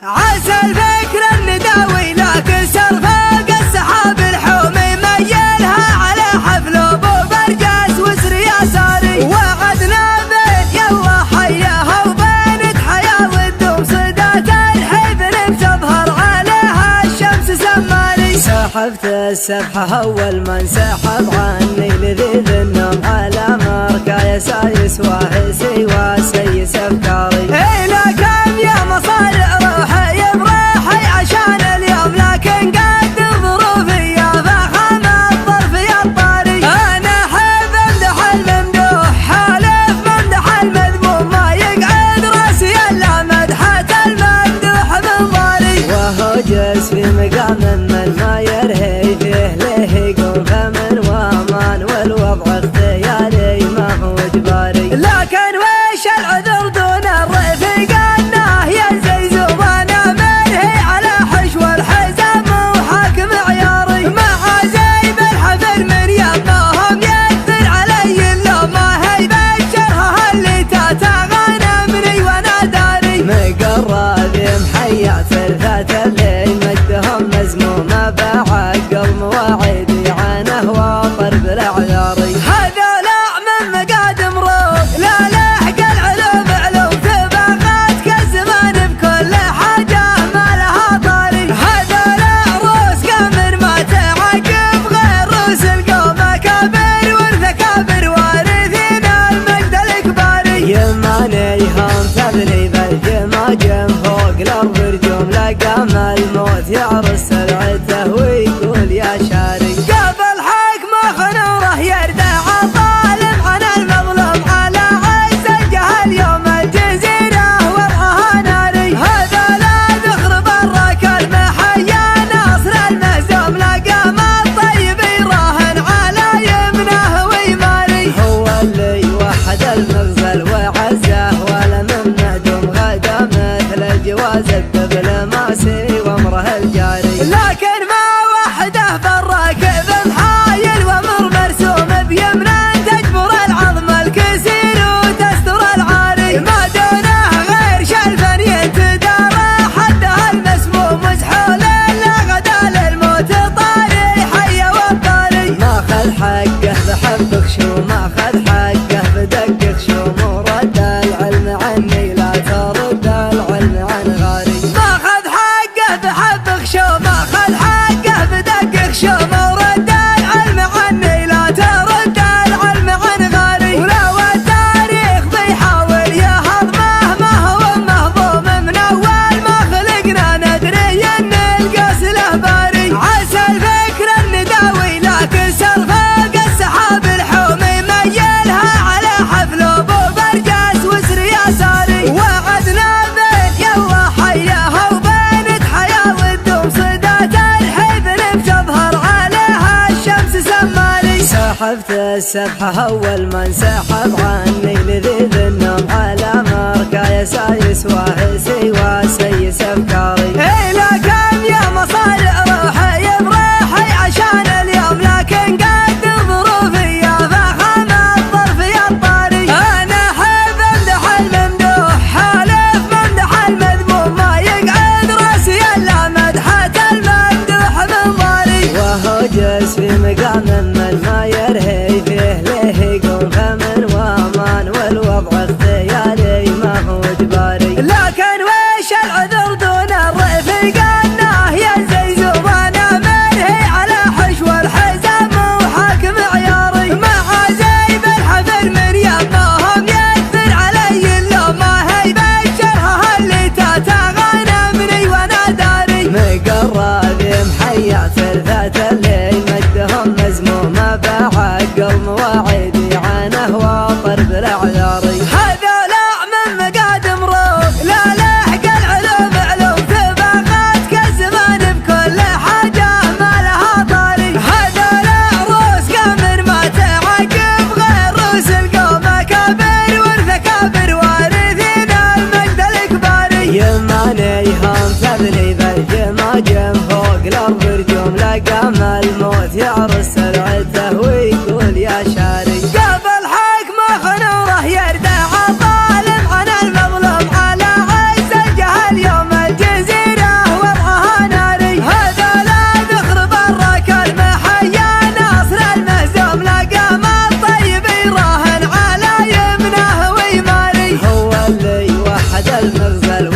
عسى الفكر النداوي لكن سرفاق السحاب الحومي ميلها على حفل ابو برجاس وسر يساري وعدنا بين يلا حياها وبين حياه والدوم صدات الحفل بتظهر عليها الشمس سماري. سحبت السبحه اول من سحب عني لذيذ النوم على مركا يسايس واهسي وسيس افكاري. الى كم يا مصارع روحي بروحي عشان اليوم لكن قدر ظروفي يا فخم الظرف يا الطاري. انا احب امدح الممدوح حالف ممدح المذموم ما يقعد راسي الا مدحة الممدوح بالضاري. وهو جالس في مقام من ما يرهي فيه له يقوم فمن وامان والوضع اختياري ما هو اجباري. لكن وش العذر دون الرفيق انه ينزي زبانه مرهي على حشو الحزام وحاكم عياري. مع زي بالحفل من يمهم يكثر علي اللوم ما هي بشرها اللي تتغنمني وانا داري. مقرب محيا ثلثة الليل مجدهم مزمومة بعقل مواعيدي عنه واطر بالاعذاري. هذولا من مقادم روح لا لحق العلوم علوم ثباقات كالزمان بكل حاجة ما لها طاري. هذولا روس قمر ما تعقب غير روس القوم اكابر والثكابر وارثين المجد الكباري. يمانيهم تبني بالجماجم فوق الارض رجوم لقام الموت يعرس سلعته ويقول يا شاري. قبل حكمه خنوره يردع الظالم عن المظلوم على عز الجهل يوم الجزيرة وضعها ناري. هذولا ذخر برك المحيا ناصر المهزوم لقام الطيب يراهن على يمنه ويماري. هو اللي وحد المغزل وعزه ولا من معدوم غدا مثل الجواز الدبلوماسي وامره الجاري. لكن ما وحده بالراكب محايل وامر مرسوم بيمنه تجبر العظم الكسير وتستر العاري. ما دونه غير شلفا ينتدارى حدها المسموم مسحول الا غدا للموت طاري حي والطاري. ما خذ حقه بحبك شو ما خذ حقه بدقك شو ورد العلم عني لا ترد العلم عن غاري. ما خذ حقه بحبك شو ما خذ حقه بدقك شو ورد العلم عني لا ترد العلم عن غاري. ولو التاريخ بيحاول يهضمه ما هو مهضوم من اول ما خلقنا ندري ان القاس له باري. عسى الفكر النداوي لكن سرفاق السحاب الحومي ميلها على حفل ابو برجاس وسر يساري. وعدنا بين يلا حياها وبين حياه والدوم صدات الحفل بتظهر عليها الشمس سماري. سحبت السبحه اول من سحب عني لذيذ النوم على مركا يسايس واهسي وسيس افكاري. الى كم يا مصارع روحي بروحي عشان اليوم لكن قدر ظروفي يا فخم الظرف يا الطاري. انا احب امدح الممدوح حالف ممدح المذموم ما يقعد راسي الا مدحة الممدوح بالضاري. وهو جالس في مقام من ما يرهي فيه له يقوم فمن وامان والوضع اختياري ما هو اجباري. لكن وش العذر دون الرفيق انه ينزي زبانه مرهي على حشو الحزام وحاكم عياري. مع زي بالحفل من يمهم يكثر علي اللوم ما هي بشرها اللي تتغنمني وانا داري. مقرب محيا ثلثة الليل مجدهم مزمومة بعقل مواعيدي عنه واطر بالاعذاري. هذولا من مقادم روح لا لحق العلوم علوم ثباقات كالزمان بكل حاجة ما لها طاري. هذولا روس قمر ما تعقب غير روس القوم اكابر والثكابر وارثين المجد الكباري. يمانيهم تبني بالجماجم فوق الارض رجوم لقام الموت يعرس سلعته ويقول يا شاري. قبل حكمه خنوره يردع الظالم عن المظلوم على عز الجهل يوم الجزيرة المغزل